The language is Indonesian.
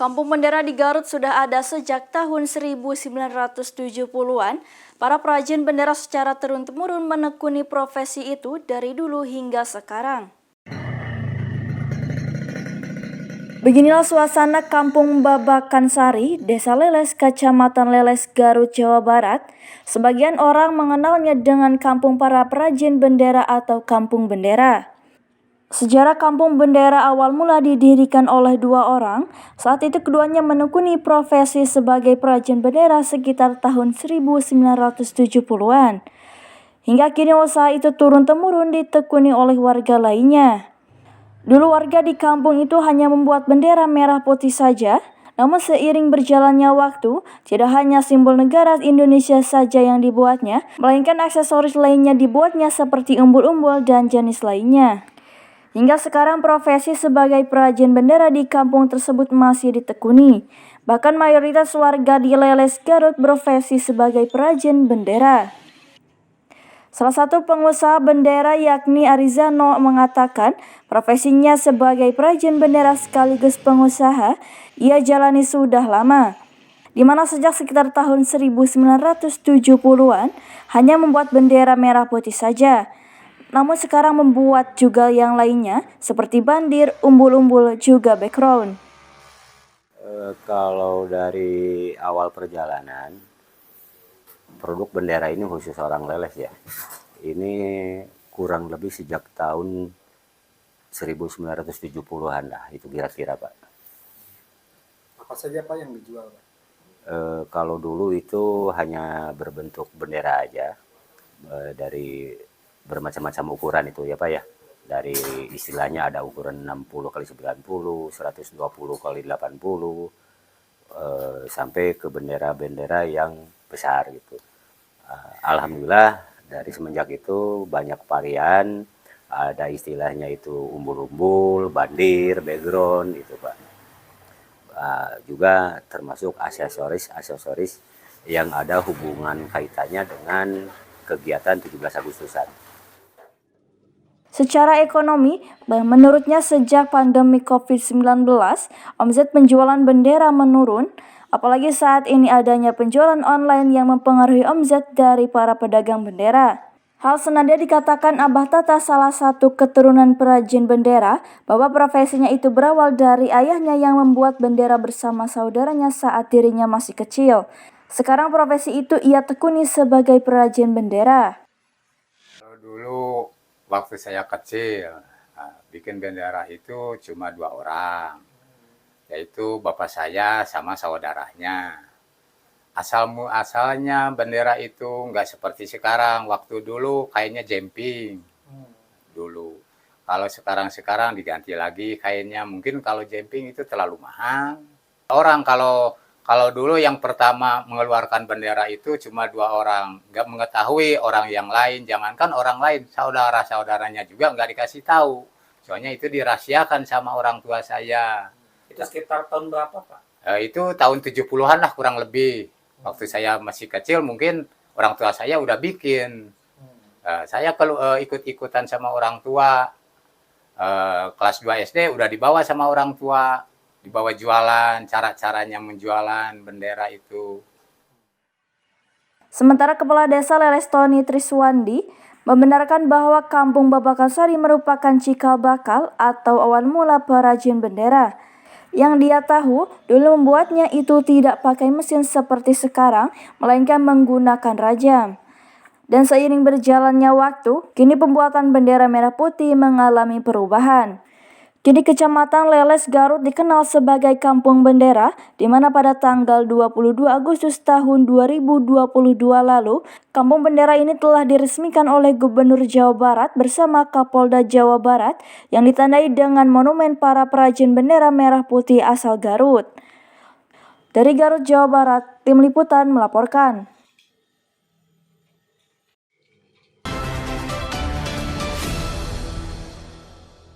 Kampung Bendera di Garut sudah ada sejak tahun 1970-an. Para perajin bendera secara turun-temurun menekuni profesi itu dari dulu hingga sekarang. Beginilah suasana Kampung Babakan Sari, Desa Leles, Kecamatan Leles, Garut, Jawa Barat. Sebagian orang mengenalnya dengan Kampung para Perajin Bendera atau Kampung Bendera. Sejarah Kampung Bendera awal mula didirikan oleh dua orang. Saat itu keduanya menekuni profesi sebagai perajin bendera sekitar tahun 1970-an. Hingga kini usaha itu turun-temurun ditekuni oleh warga lainnya. Dulu warga di kampung itu hanya membuat bendera merah putih saja. Namun seiring berjalannya waktu, tidak hanya simbol negara Indonesia saja yang dibuatnya, melainkan aksesoris lainnya dibuatnya seperti umbul-umbul dan jenis lainnya. Hingga sekarang profesi sebagai perajin bendera di kampung tersebut masih ditekuni. Bahkan mayoritas warga di Leles, Garut berprofesi sebagai perajin bendera. Salah satu pengusaha bendera yakni Arizano mengatakan profesinya sebagai perajin bendera sekaligus pengusaha ia jalani sudah lama. Di mana sejak sekitar tahun 1970-an hanya membuat bendera merah putih saja. Namun sekarang membuat juga yang lainnya seperti bandir, umbul-umbul, juga background. Kalau dari awal perjalanan, produk bendera ini khusus orang Leles ya. Ini kurang lebih sejak tahun 1970-an lah, itu kira-kira Pak. Apa saja Pak yang dijual Pak? Kalau dulu itu hanya berbentuk bendera aja, dari bermacam-macam ukuran itu ya Pak ya. Dari istilahnya ada ukuran 60 x 90, 120 x 80, sampai ke bendera-bendera yang besar gitu. Alhamdulillah dari semenjak itu banyak varian, ada istilahnya itu umbul-umbul, bandir, background itu Pak. Juga termasuk aksesoris yang ada hubungan kaitannya dengan kegiatan 17 Agustusan. Secara ekonomi, menurutnya sejak pandemi COVID-19, omset penjualan bendera menurun, apalagi saat ini adanya penjualan online yang mempengaruhi omset dari para pedagang bendera. Hal senada dikatakan Abah Tata, salah satu keturunan perajin bendera, bahwa profesinya itu berawal dari ayahnya yang membuat bendera bersama saudaranya saat dirinya masih kecil. Sekarang profesi itu ia tekuni sebagai perajin bendera. Dulu waktu saya kecil, bikin bendera itu cuma 2 orang, yaitu bapak saya sama saudaranya. Asalnya bendera itu nggak seperti sekarang. Waktu dulu kayaknya jemping dulu. Kalau sekarang diganti lagi kainnya. Mungkin kalau jemping itu terlalu mahal. Orang kalau dulu yang pertama mengeluarkan bendera itu cuma 2 orang, nggak mengetahui orang yang lain, jangankan orang lain, saudara-saudaranya juga nggak dikasih tahu. Soalnya itu dirahasiakan sama orang tua saya. Itu sekitar tahun berapa Pak? Itu tahun 70-an lah kurang lebih. Waktu saya masih kecil mungkin orang tua saya udah bikin. Saya kalau ikut-ikutan sama orang tua, kelas 2 SD udah dibawa sama orang tua. Dibawa jualan, cara-caranya menjualan bendera itu. Sementara Kepala Desa Leles Tony Triswandi membenarkan bahwa Kampung Babakan Sari merupakan cikal bakal atau awal mula perajin bendera. Yang dia tahu, dulu membuatnya itu tidak pakai mesin seperti sekarang, melainkan menggunakan rajam. Dan seiring berjalannya waktu, kini pembuatan bendera merah putih mengalami perubahan. Kini Kecamatan Leles, Garut dikenal sebagai Kampung Bendera, di mana pada tanggal 22 Agustus tahun 2022 lalu, Kampung Bendera ini telah diresmikan oleh Gubernur Jawa Barat bersama Kapolda Jawa Barat yang ditandai dengan monumen para perajin bendera merah putih asal Garut. Dari Garut, Jawa Barat, Tim Liputan melaporkan.